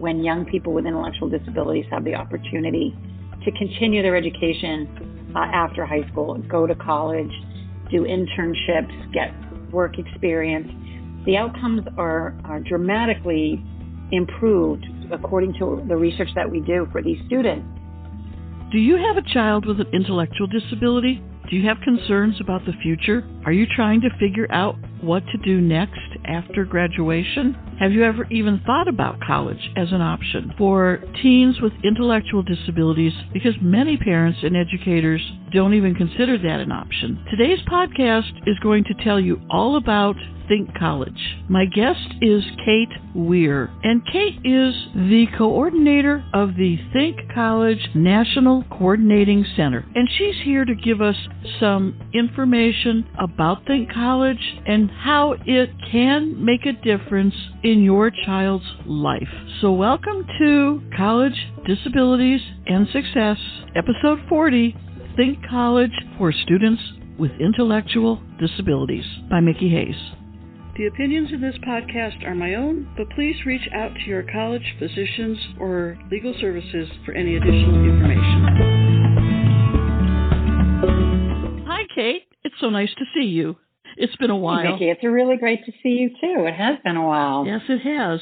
when young people with intellectual disabilities have the opportunity to continue their education after high school, go to college, do internships, get work experience. The outcomes are dramatically improved according to the research that we do for these students. Do you have a child with an intellectual disability? Do you have concerns about the future? Are you trying to figure out what to do next after graduation? Have you ever even thought about college as an option for teens with intellectual disabilities? Because many parents and educators don't even consider that an option. Today's podcast is going to tell you all about Think College. My guest is Kate Weir, and Kate is the coordinator of the Think College National Coordinating Center, and she's here to give us some information about Think College and how it can make a difference in your child's life. So welcome to College, Disabilities, and Success, Episode 40, Think College for Students with Intellectual Disabilities by Mickey Hayes. The opinions in this podcast are my own, but please reach out to your college physicians or legal services for any additional information. Hi, Kate. It's so nice to see you. It's been a while. Hey, Mickey, it's really great to see you, too. It has been a while. Yes, it has.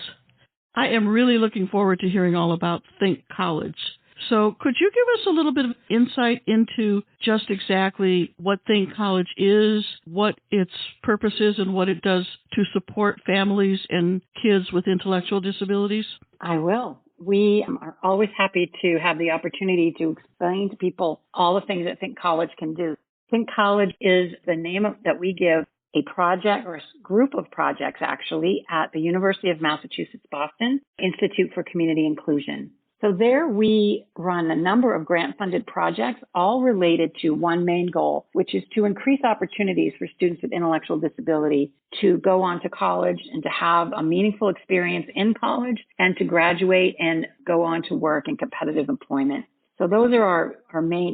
I am really looking forward to hearing all about Think College. So could you give us a little bit of insight into just exactly what Think College is, what its purpose is, and what it does to support families and kids with intellectual disabilities? I will. We are always happy to have the opportunity to explain to people all the things that Think College can do. Think College is the name that we give a project or a group of projects, actually, at the University of Massachusetts Boston Institute for Community Inclusion. So there we run a number of grant-funded projects, all related to one main goal, which is to increase opportunities for students with intellectual disability to go on to college and to have a meaningful experience in college and to graduate and go on to work in competitive employment. So those are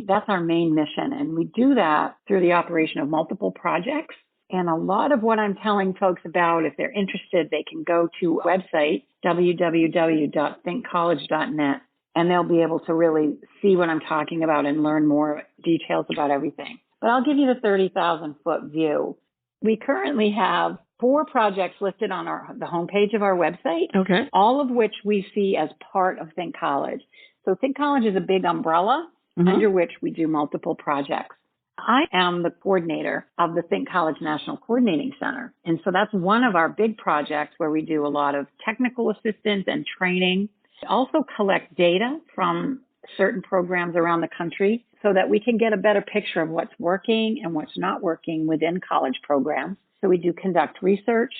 that's our main mission. And we do that through the operation of multiple projects. And a lot of what I'm telling folks about, if they're interested, they can go to a website, www.thinkcollege.net, and they'll be able to really see what I'm talking about and learn more details about everything. But I'll give you the 30,000-foot view. We currently have 4 projects listed on the homepage of our website, Okay. all of which we see as part of Think College. So Think College is a big umbrella under which we do multiple projects. I am the coordinator of the Think College National Coordinating Center. And so that's one of our big projects where we do a lot of technical assistance and training. We also collect data from certain programs around the country so that we can get a better picture of what's working and what's not working within college programs. So we do conduct research.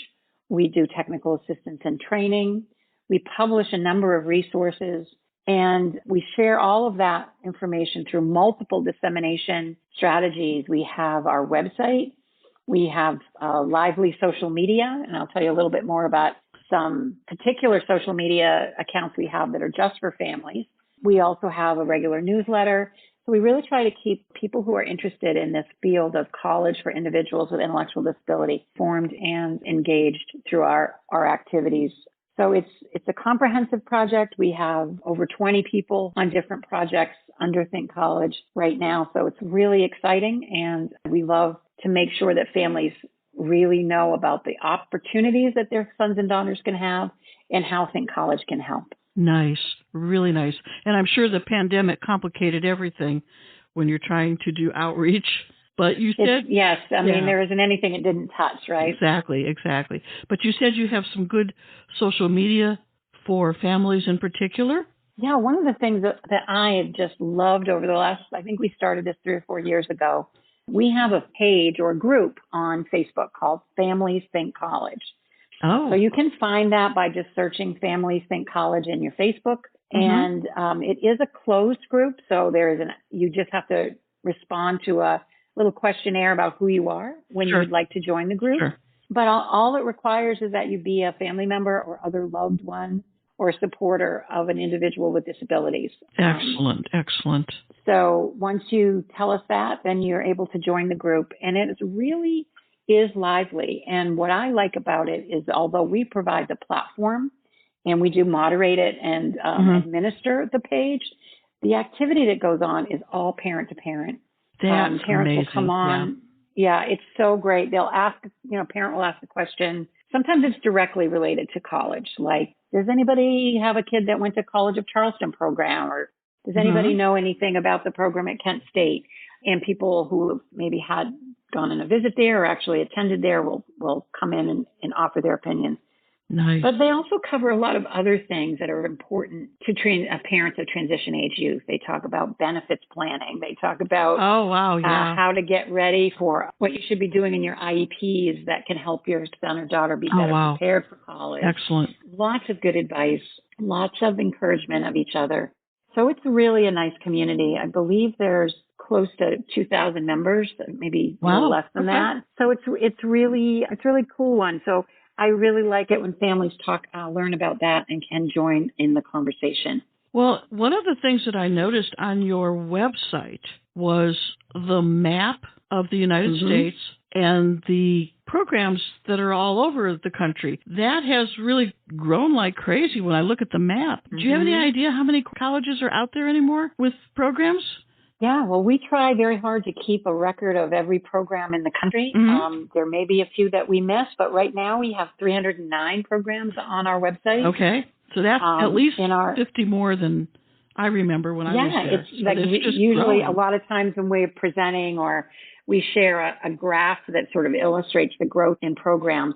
We do technical assistance and training. We publish a number of resources. And we share all of that information through multiple dissemination strategies. We have our website. We have lively social media, and I'll tell you a little bit more about some particular social media accounts we have that are just for families. We also have a regular newsletter. So we really try to keep people who are interested in this field of college for individuals with intellectual disability informed and engaged through our activities. So it's a comprehensive project. We have over 20 people on different projects under Think College right now. So it's really exciting, and we love to make sure that families really know about the opportunities that their sons and daughters can have and how Think College can help. Nice. Really nice. And I'm sure the pandemic complicated everything when you're trying to do outreach. But you said... Yes. I mean, there isn't anything it didn't touch, right? Exactly. But you said you have some good social media for families in particular? Yeah, one of the things that I have just loved over the last, I think we started this 3 or 4 years ago, we have a page or a group on Facebook called Families Think College. Oh. So you can find that by just searching Families Think College in your Facebook. And it is a closed group, so you just have to respond to a little questionnaire about who you are when you would like to join the group. Sure. But all it requires is that you be a family member or other loved one or supporter of an individual with disabilities. Excellent. So once you tell us that, then you're able to join the group. And it really is lively. And what I like about it is, although we provide the platform and we do moderate it and administer the page. The activity that goes on is all parent to parent. That's parents amazing. will come on. Yeah, it's so great. They'll ask, parent will ask a question. Sometimes it's directly related to college. Like, does anybody have a kid that went to College of Charleston program? Or does anybody know anything about the program at Kent State? And people who maybe had gone on a visit there or actually attended there will come in and offer their opinions. Nice. But they also cover a lot of other things that are important to parents of transition age youth. They talk about benefits planning. They talk about how to get ready for what you should be doing in your IEPs that can help your son or daughter be better prepared for college. Excellent. Lots of good advice, lots of encouragement of each other. So it's really a nice community. I believe there's close to 2,000 members, maybe a little less than that. So it's really a cool one. So I really like it when families learn about that and can join in the conversation. Well, one of the things that I noticed on your website was the map of the United States and the programs that are all over the country. That has really grown like crazy when I look at the map. Do you have any idea how many colleges are out there anymore with programs? Yeah, well, we try very hard to keep a record of every program in the country. There may be a few that we miss, but right now we have 309 programs on our website. Okay, so that's at least 50 more than I remember when I was there. It's like usually a lot of times when we're presenting or we share a graph that sort of illustrates the growth in programs.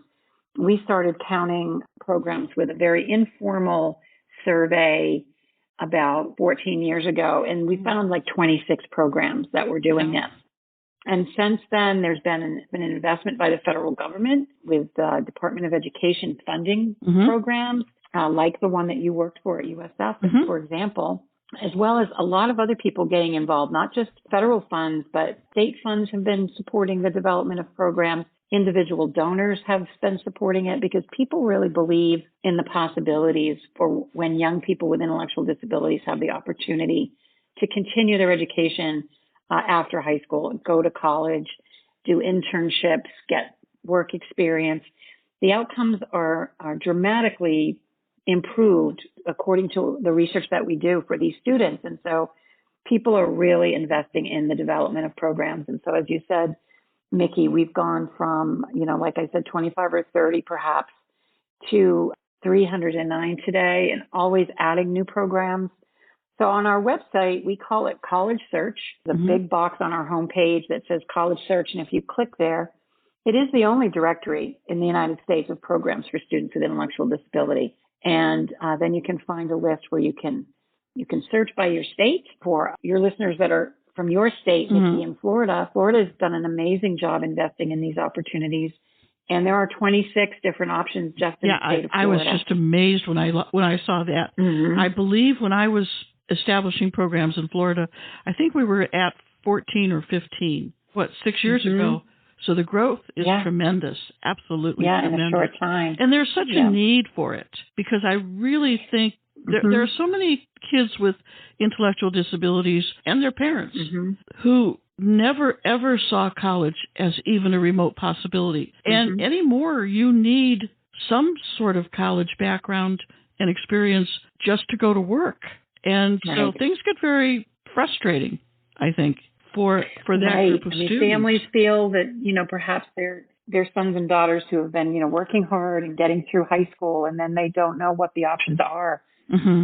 We started counting programs with a very informal survey about 14 years ago, and we found like 26 programs that were doing this. And since then, there's been an investment by the federal government with the Department of Education funding programs, like the one that you worked for at USF, for example, as well as a lot of other people getting involved, not just federal funds, but state funds have been supporting the development of programs. Individual donors have been supporting it because people really believe in the possibilities for when young people with intellectual disabilities have the opportunity to continue their education after high school, go to college, do internships, get work experience. The outcomes are dramatically improved according to the research that we do for these students. And so people are really investing in the development of programs. And so as you said, Mickey, we've gone from, like I said, 25 or 30 perhaps to 309 today and always adding new programs. So on our website, we call it College Search, the big box on our homepage that says College Search. And if you click there, it is the only directory in the United States of programs for students with intellectual disability. And then you can find a list where you can search by your state. For your listeners that are from your state, Nikki, in Florida, Florida has done an amazing job investing in these opportunities. And there are 26 different options just in the state of Florida. I was just amazed when I saw that. I believe when I was establishing programs in Florida, I think we were at 14 or 15, 6 years ago. So the growth is tremendous, absolutely tremendous. In a short time. And there's such a need for it because I really think there are so many kids with intellectual disabilities and their parents who never, ever saw college as even a remote possibility. And anymore, you need some sort of college background and experience just to go to work. And so things get very frustrating, I think, for that group of students. Families feel that, perhaps their sons and daughters who have been, working hard and getting through high school, and then they don't know what the options are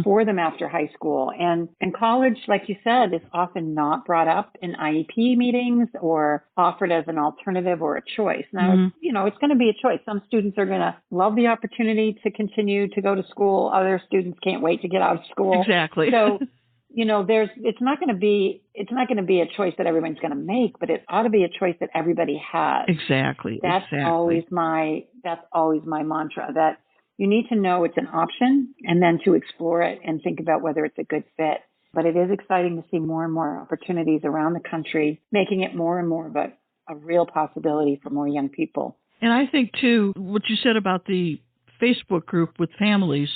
for them after high school. And college, like you said, is often not brought up in IEP meetings or offered as an alternative or a choice. Now, it's going to be a choice. Some students are going to love the opportunity to continue to go to school. Other students can't wait to get out of school. Exactly. So, it's not going to be a choice that everyone's going to make, but it ought to be a choice that everybody has. Exactly. That's always my mantra, that you need to know it's an option and then to explore it and think about whether it's a good fit. But it is exciting to see more and more opportunities around the country, making it more and more of a real possibility for more young people. And I think, too, what you said about the Facebook group with families,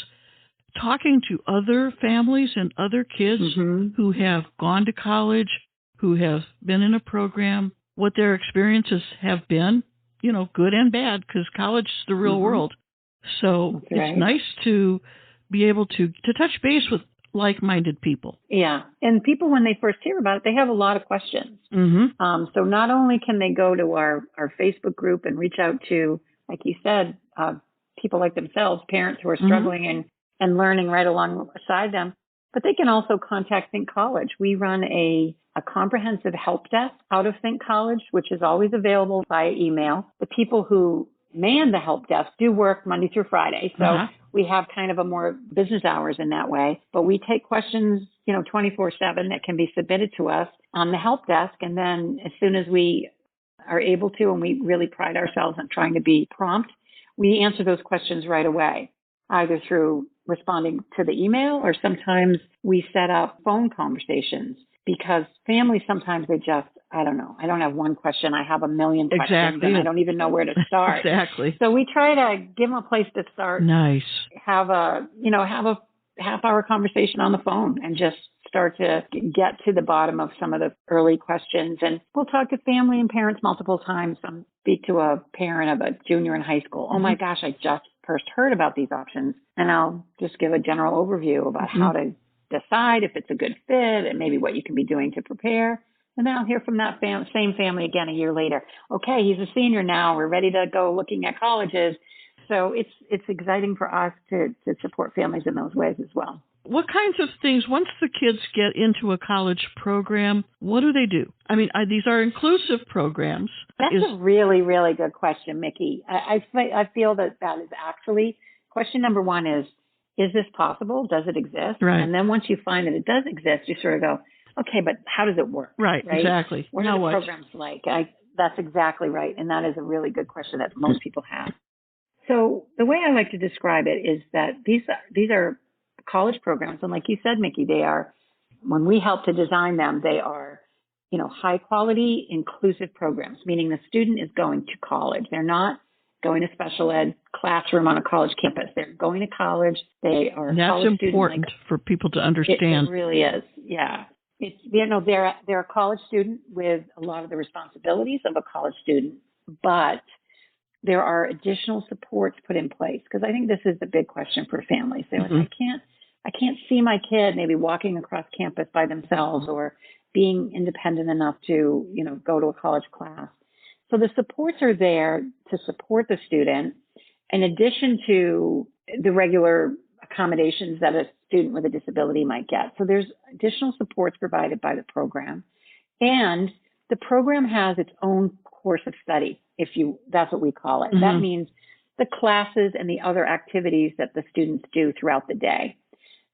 talking to other families and other kids who have gone to college, who have been in a program, what their experiences have been, good and bad, because college is the real world. So it's nice to be able to touch base with like-minded people. Yeah. And people, when they first hear about it, they have a lot of questions. So not only can they go to our Facebook group and reach out to, like you said, people like themselves, parents who are struggling and learning right alongside them, but they can also contact Think College. We run a comprehensive help desk out of Think College, which is always available via email. The people who man the help desk do work Monday through Friday. So we have kind of a more business hours in that way, but we take questions, 24/7 that can be submitted to us on the help desk. And then as soon as we are able to, and we really pride ourselves on trying to be prompt, we answer those questions right away, either through responding to the email, or sometimes we set up phone conversations, because families sometimes they just, I don't know, I don't have one question, I have a million questions, and I don't even know where to start. Exactly. So we try to give them a place to start. Nice. Have a half-hour conversation on the phone and just start to get to the bottom of some of the early questions. And we'll talk to family and parents multiple times. Speak to a parent of a junior in high school. Oh my gosh, I just first heard about these options. And I'll just give a general overview about how to decide if it's a good fit and maybe what you can be doing to prepare. And then I'll hear from that same family again a year later. Okay, he's a senior now. We're ready to go looking at colleges. So it's exciting for us to support families in those ways as well. What kinds of things, once the kids get into a college program, what do they do? I mean, these are inclusive programs. That's a really, really good question, Mickey. I feel that is actually, question number one is this possible? Does it exist? Right. And then once you find that it does exist, you sort of go, okay, but how does it work? Right? Exactly. What are the programs like? That's exactly right. And that is a really good question that most people have. So the way I like to describe it is that these are college programs. And like you said, Mickey, they are, when we help to design them, they are, high quality, inclusive programs, meaning the student is going to college. They're not going to special ed classroom on a college campus. They're going to college. They are and that's college important for people to understand. It really is. Yeah. It's, they're a college student with a lot of the responsibilities of a college student, but there are additional supports put in place, because I think this is the big question for families. They're like, I can't see my kid maybe walking across campus by themselves or being independent enough to, go to a college class. So the supports are there to support the student, in addition to the regular accommodations that a student with a disability might get. So there's additional supports provided by the program. And the program has its own course of study, that's what we call it. That means the classes and the other activities that the students do throughout the day.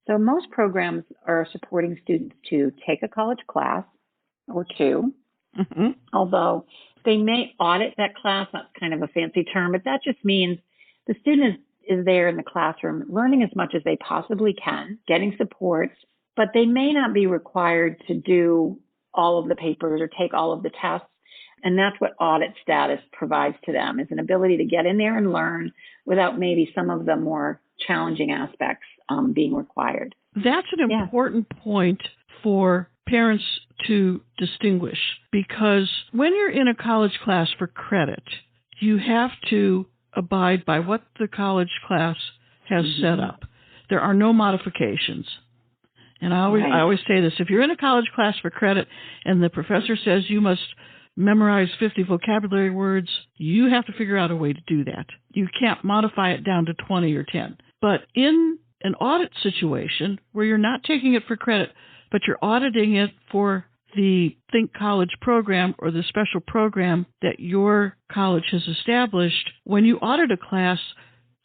So most programs are supporting students to take a college class or two, although they may audit that class. That's kind of a fancy term, but that just means the student is there in the classroom learning as much as they possibly can, getting supports, but they may not be required to do all of the papers or take all of the tests. And that's what audit status provides to them, is an ability to get in there and learn without maybe some of the more challenging aspects being required. That's an important point for parents to distinguish, because when you're in a college class for credit, you have to abide by what the college class has set up. There are no modifications. And I always say this: if you're in a college class for credit and the professor says you must memorize 50 vocabulary words, you have to figure out a way to do that. You can't modify it down to 20 or 10. But in an audit situation where you're not taking it for credit, but you're auditing it for the Think College program or the special program that your college has established, when you audit a class,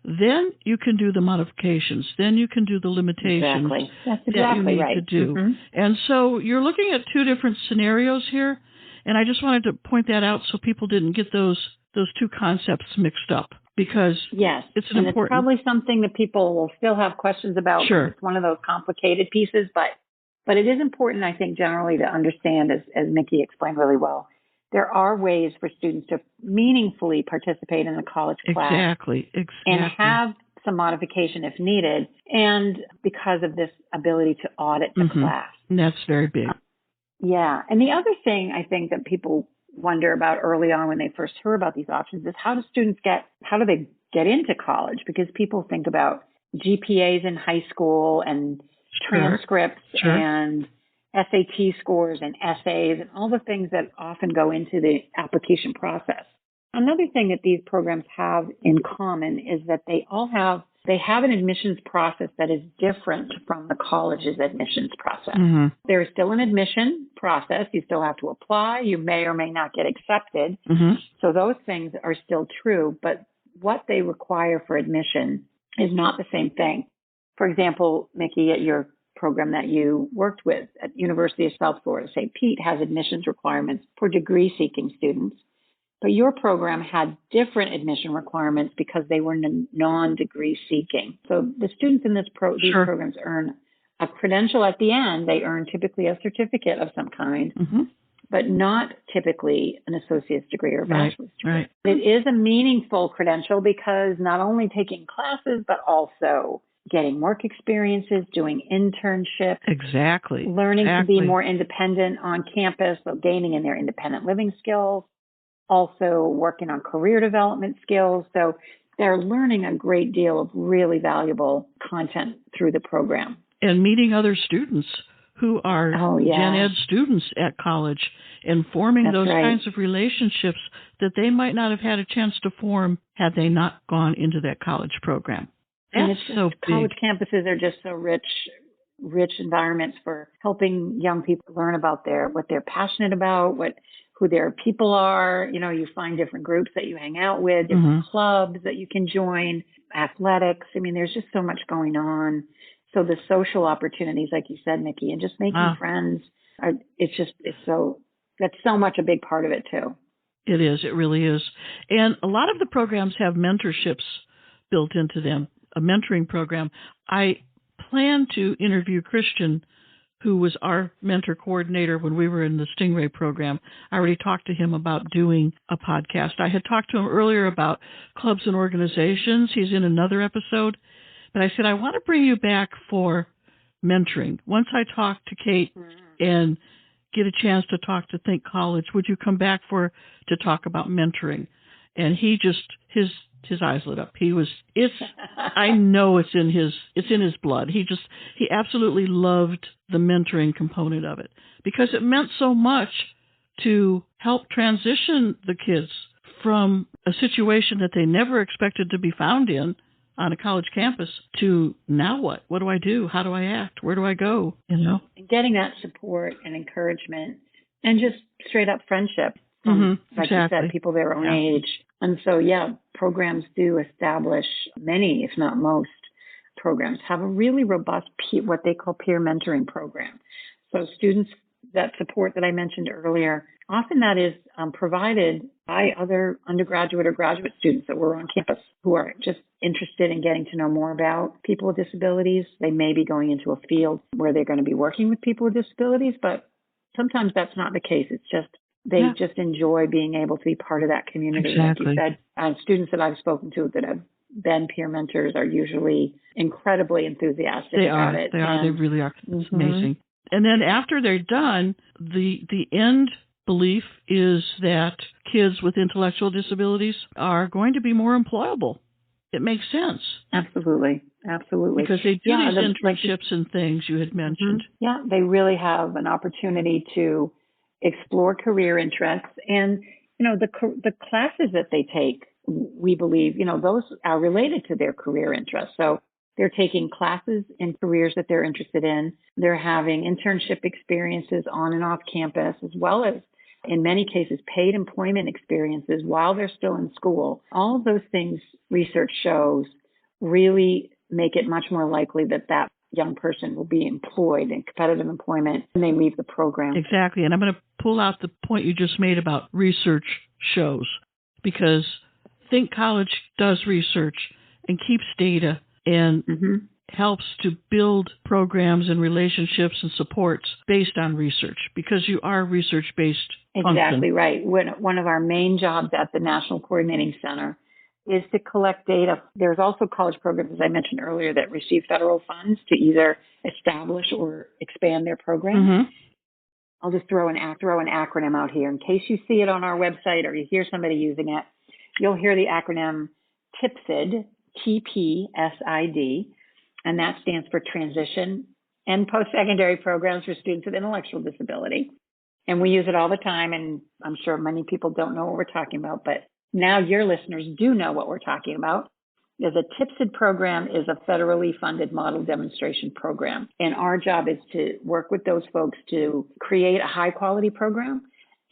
then you can do the modifications. Then you can do the limitations That's exactly that you need right. to do. And so you're looking at two different scenarios here, and I just wanted to point that out so people didn't get those two concepts mixed up, because it's an important. It's probably something that people will still have questions about. Sure. It's one of those complicated pieces, but it is important, I think, generally to understand, as Mickey explained really well, there are ways for students to meaningfully participate in the college class. Exactly. And have some modification if needed, and because of this ability to audit the class. And that's very big. Yeah. And the other thing I think that people wonder about early on when they first hear about these options is how do they get into college? Because people think about GPAs in high school and transcripts and SAT scores and essays and all the things that often go into the application process. Another thing that these programs have in common is that they have an admissions process that is different from the college's admissions process. Mm-hmm. There is still an admission process. You still have to apply. You may or may not get accepted. Mm-hmm. So those things are still true, but what they require for admission is not the same thing. For example, Mickey, at your program that you worked with at University of South Florida, St. Pete has admissions requirements for degree-seeking students. But your program had different admission requirements because they were non-degree seeking. So the students in these programs earn a credential at the end. They earn typically a certificate of some kind, mm-hmm. but not typically an associate's degree or a bachelor's degree. Right. It is a meaningful credential because not only taking classes, but also getting work experiences, doing internships. Exactly. Learning to be more independent on campus, so gaining in their independent living skills. Also working on career development skills. So they're learning a great deal of really valuable content through the program. And meeting other students who are Gen Ed students at college and forming those kinds of relationships that they might not have had a chance to form had they not gone into that college program. That's so big. College campuses are just so rich environments for helping young people learn about what they're passionate about, who their people are. You know, you find different groups that you hang out with, different mm-hmm. clubs that you can join, athletics. I mean, there's just so much going on. So the social opportunities, like you said, Mickey, and just making friends, that's so much a big part of it too. It is. It really is. And a lot of the programs have mentorships built into them, a mentoring program. I plan to interview Christian, who was our mentor coordinator when we were in the Stingray program. I already talked to him about doing a podcast. I had talked to him earlier about clubs and organizations. He's in another episode. But I said, I want to bring you back for mentoring. Once I talk to Kate and get a chance to talk to Think College, would you come back to talk about mentoring? And he just, his eyes lit up. I know it's in his blood. He absolutely loved the mentoring component of it because it meant so much to help transition the kids from a situation that they never expected to be found in on a college campus to now what? What do I do? How do I act? Where do I go? You know? And getting that support and encouragement and just straight up friendship from, like you said, people their own age. And so, programs do establish many, if not most, programs have a really robust what they call peer mentoring program. So students, that support that I mentioned earlier, often that is provided by other undergraduate or graduate students that were on campus who are just interested in getting to know more about people with disabilities. They may be going into a field where they're going to be working with people with disabilities, but sometimes that's not the case. It's just they just enjoy being able to be part of that community. Exactly. Like you said, students that I've spoken to that have been peer mentors are usually incredibly enthusiastic about it. They are. They really are. It's amazing. And then after they're done, the end belief is that kids with intellectual disabilities are going to be more employable. It makes sense. Absolutely. Because they do these internships and things you had mentioned. Yeah, they really have an opportunity to explore career interests. And, the classes that they take, we believe, those are related to their career interests. So they're taking classes in careers that they're interested in. They're having internship experiences on and off campus, as well as, in many cases, paid employment experiences while they're still in school. All of those things, research shows, really make it much more likely that young person will be employed in competitive employment when they leave the program. Exactly. And I'm going to pull out the point you just made about research shows, because Think College does research and keeps data and helps to build programs and relationships and supports based on research, because you are research-based function. Exactly right. One of our main jobs at the National Coordinating Center is to collect data. There's also college programs, as I mentioned earlier, that receive federal funds to either establish or expand their program. I'll just throw an acronym out here in case you see it on our website or you hear somebody using it. You'll hear the acronym TIPSID, TPSID, and that stands for Transition and Post-Secondary Programs for Students with Intellectual Disability. And we use it all the time, and I'm sure many people don't know what we're talking about, but now your listeners do know what we're talking about. The Tipsy Program is a federally funded model demonstration program, and our job is to work with those folks to create a high-quality program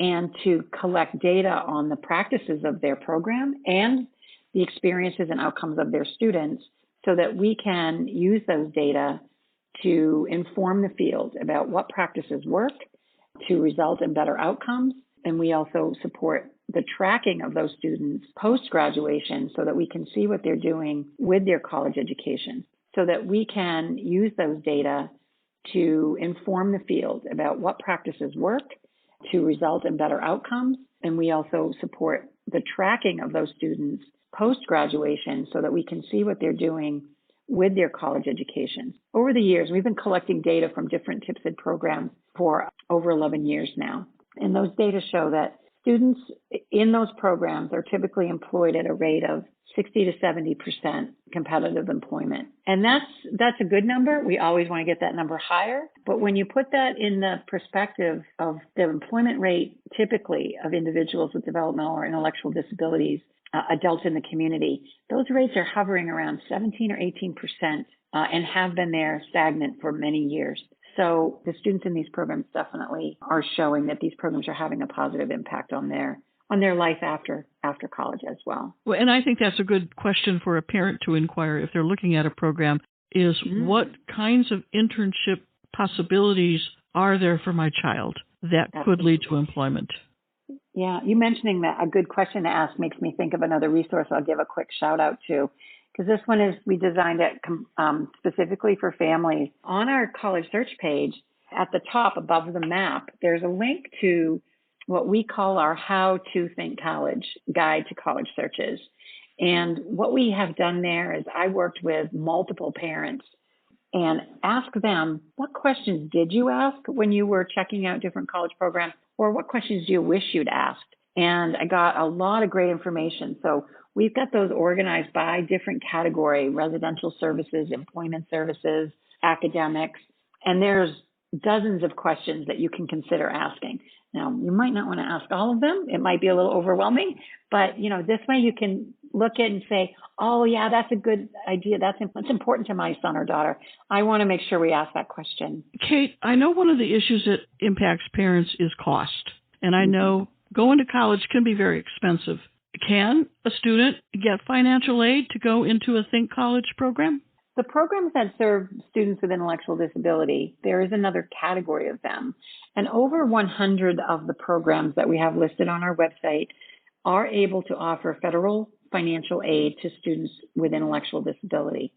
and to collect data on the practices of their program and the experiences and outcomes of their students so that we can use those data to inform the field about what practices work to result in better outcomes. And we also support the tracking of those students post-graduation so that we can see what they're doing with their college education, so that we can use those data to inform the field about what practices work to result in better outcomes. And we also support the tracking of those students post-graduation so that we can see what they're doing with their college education. Over the years, we've been collecting data from different Tipsy programs for over 11 years now. And those data show that students in those programs are typically employed at a rate of 60 to 70% competitive employment. And that's a good number. We always want to get that number higher. But when you put that in the perspective of the employment rate typically of individuals with developmental or intellectual disabilities, adults in the community, those rates are hovering around 17 or 18% and have been there stagnant for many years. So the students in these programs definitely are showing that these programs are having a positive impact on their life after college as well. Well, and I think that's a good question for a parent to inquire if they're looking at a program is what kinds of internship possibilities are there for my child that could lead to employment? Yeah, you mentioning that, a good question to ask makes me think of another resource I'll give a quick shout out to, because this one we designed it specifically for families. On our college search page, at the top above the map, there's a link to what we call our How to Think College Guide to College Searches. And what we have done there is I worked with multiple parents and asked them, what questions did you ask when you were checking out different college programs, or what questions do you wish you'd asked? And I got a lot of great information. So we've got those organized by different category: residential services, employment services, academics, and there's dozens of questions that you can consider asking. Now, you might not want to ask all of them. It might be a little overwhelming, but this way you can look at and say, oh yeah, that's a good idea. That's important to my son or daughter. I want to make sure we ask that question. Kate, I know one of the issues that impacts parents is cost. And I know going to college can be very expensive. Can a student get financial aid to go into a Think College program? The programs that serve students with intellectual disability, there is another category of them. And over 100 of the programs that we have listed on our website are able to offer federal financial aid to students with intellectual disability.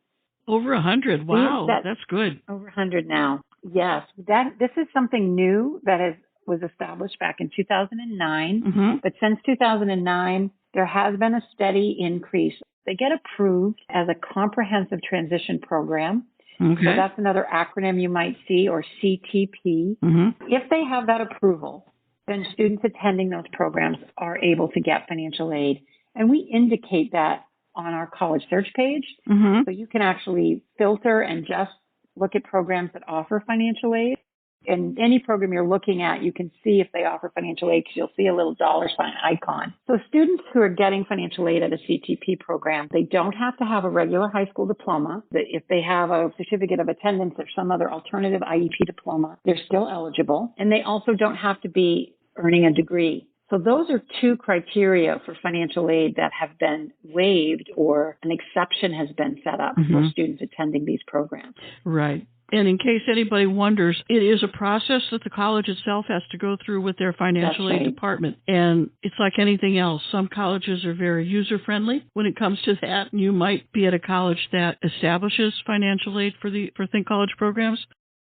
Over 100. Wow, that's good. Over 100 now. Yes, this is something new that was established back in 2009. Mm-hmm. But since 2009, there has been a steady increase. They get approved as a comprehensive transition program. Okay. So that's another acronym you might see, or CTP. Mm-hmm. If they have that approval, then students attending those programs are able to get financial aid. And we indicate that on our college search page. Mm-hmm. So you can actually filter and just look at programs that offer financial aid. In any program you're looking at, you can see if they offer financial aid because you'll see a little dollar sign icon. So students who are getting financial aid at a CTP program, they don't have to have a regular high school diploma. If they have a certificate of attendance or some other alternative IEP diploma, they're still eligible. And they also don't have to be earning a degree. So those are two criteria for financial aid that have been waived, or an exception has been set up for students attending these programs. Right. And in case anybody wonders, it is a process that the college itself has to go through with their financial aid department. And it's like anything else. Some colleges are very user-friendly when it comes to that. You might be at a college that establishes financial aid for Think College programs.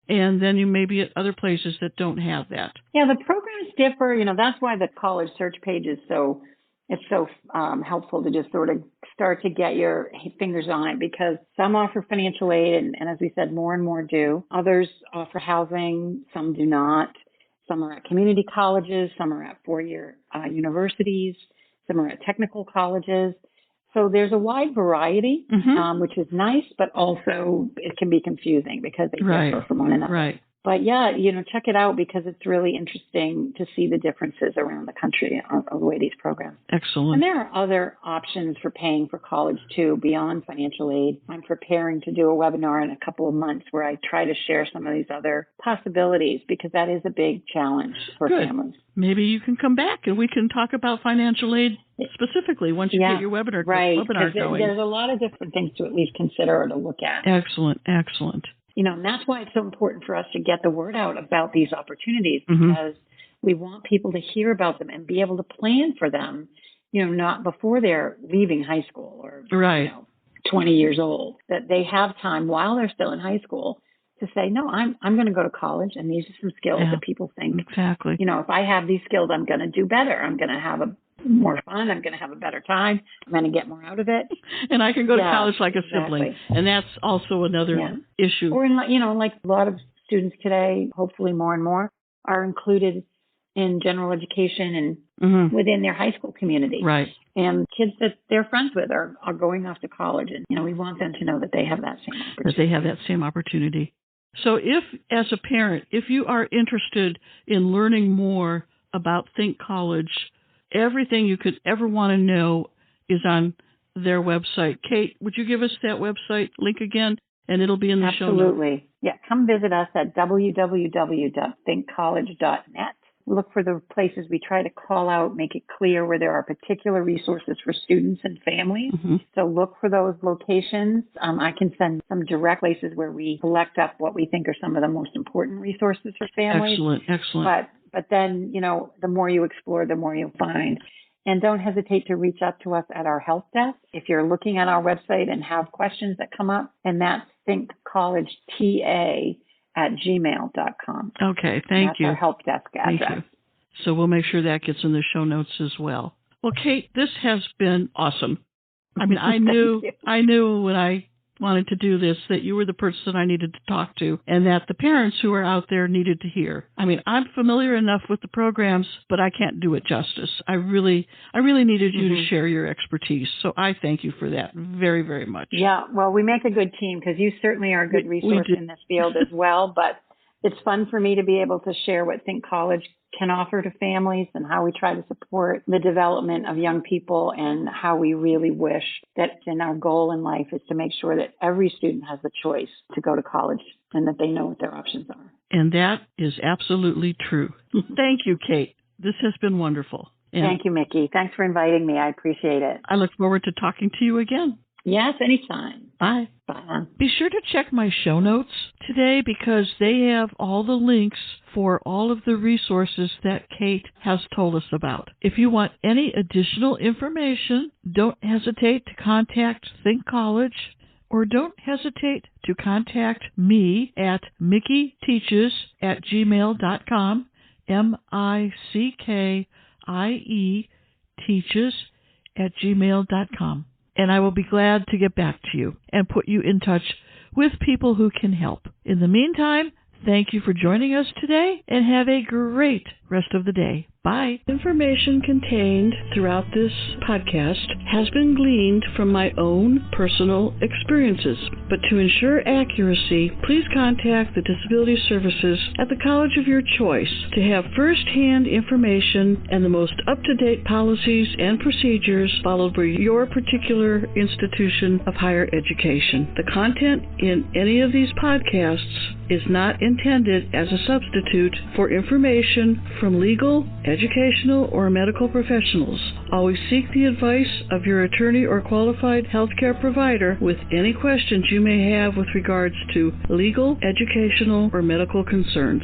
And then you may be at other places that don't have that. Yeah, the programs differ. That's why the college search page is so helpful to just sort of start to get your fingers on it, because some offer financial aid, and as we said, more and more do. Others offer housing, some do not. Some are at community colleges, some are at four-year universities, some are at technical colleges. So there's a wide variety, which is nice, but also it can be confusing because they differ from one another. Right. But yeah, check it out because it's really interesting to see the differences around the country of the way these programs. Excellent. And there are other options for paying for college too, beyond financial aid. I'm preparing to do a webinar in a couple of months where I try to share some of these other possibilities because that is a big challenge for families. Maybe you can come back and we can talk about financial aid specifically once you get your webinar going. There's a lot of different things to at least consider or to look at. Excellent. And that's why it's so important for us to get the word out about these opportunities because we want people to hear about them and be able to plan for them, not before they're leaving high school or 20 years old, that they have time while they're still in high school to say, no, I'm going to go to college and these are some skills that people think, exactly. If I have these skills, I'm going to do better. I'm going to have more fun. I'm going to have a better time. I'm going to get more out of it. And I can go to college like a sibling. And that's also another issue. Or, like a lot of students today, hopefully more and more, are included in general education and within their high school community. Right. And kids that they're friends with are going off to college. And, we want them to know that they have that same opportunity. That they have that same opportunity. So if, as a parent, if you are interested in learning more about Think College, everything you could ever want to know is on their website. Kate, would you give us that website link again? And it'll be in the show notes. Absolutely. Yeah, come visit us at www.thinkcollege.net. Look for the places we try to call out, make it clear where there are particular resources for students and families. So look for those locations. I can send some direct places where we collect up what we think are some of the most important resources for families. Excellent. But then, the more you explore, the more you'll find. And don't hesitate to reach out to us at our help desk. If you're looking at our website and have questions that come up, and that's thinkcollegeta@gmail.com. Okay, thank you. That's our help desk address. Thank you. So we'll make sure that gets in the show notes as well. Well, Kate, this has been awesome. I mean, I knew when I wanted to do this that you were the person I needed to talk to and that the parents who are out there needed to hear. I mean, I'm familiar enough with the programs, but I can't do it justice. I really needed you to share your expertise. So I thank you for that very, very much. Yeah, well, we make a good team because you certainly are a good resource in this field as well, but it's fun for me to be able to share what Think College can offer to families and how we try to support the development of young people and how we really wish that our goal in life is to make sure that every student has the choice to go to college and that they know what their options are. And that is absolutely true. Thank you, Kate. This has been wonderful. And thank you, Mickey. Thanks for inviting me. I appreciate it. I look forward to talking to you again. Yes, anytime. Bye. Bye. Be sure to check my show notes today because they have all the links for all of the resources that Kate has told us about. If you want any additional information, don't hesitate to contact Think College or don't hesitate to contact me at mickieteaches@gmail.com, MICKIE teaches@gmail.com. And I will be glad to get back to you and put you in touch with people who can help. In the meantime, thank you for joining us today and have a great rest of the day. Bye. Information contained throughout this podcast has been gleaned from my own personal experiences. But to ensure accuracy, please contact the Disability Services at the college of your choice to have first-hand information and the most up-to-date policies and procedures followed by your particular institution of higher education. The content in any of these podcasts is not intended as a substitute for information from legal, educational, or medical professionals. Always seek the advice of your attorney or qualified healthcare provider with any questions you may have with regards to legal, educational, or medical concerns.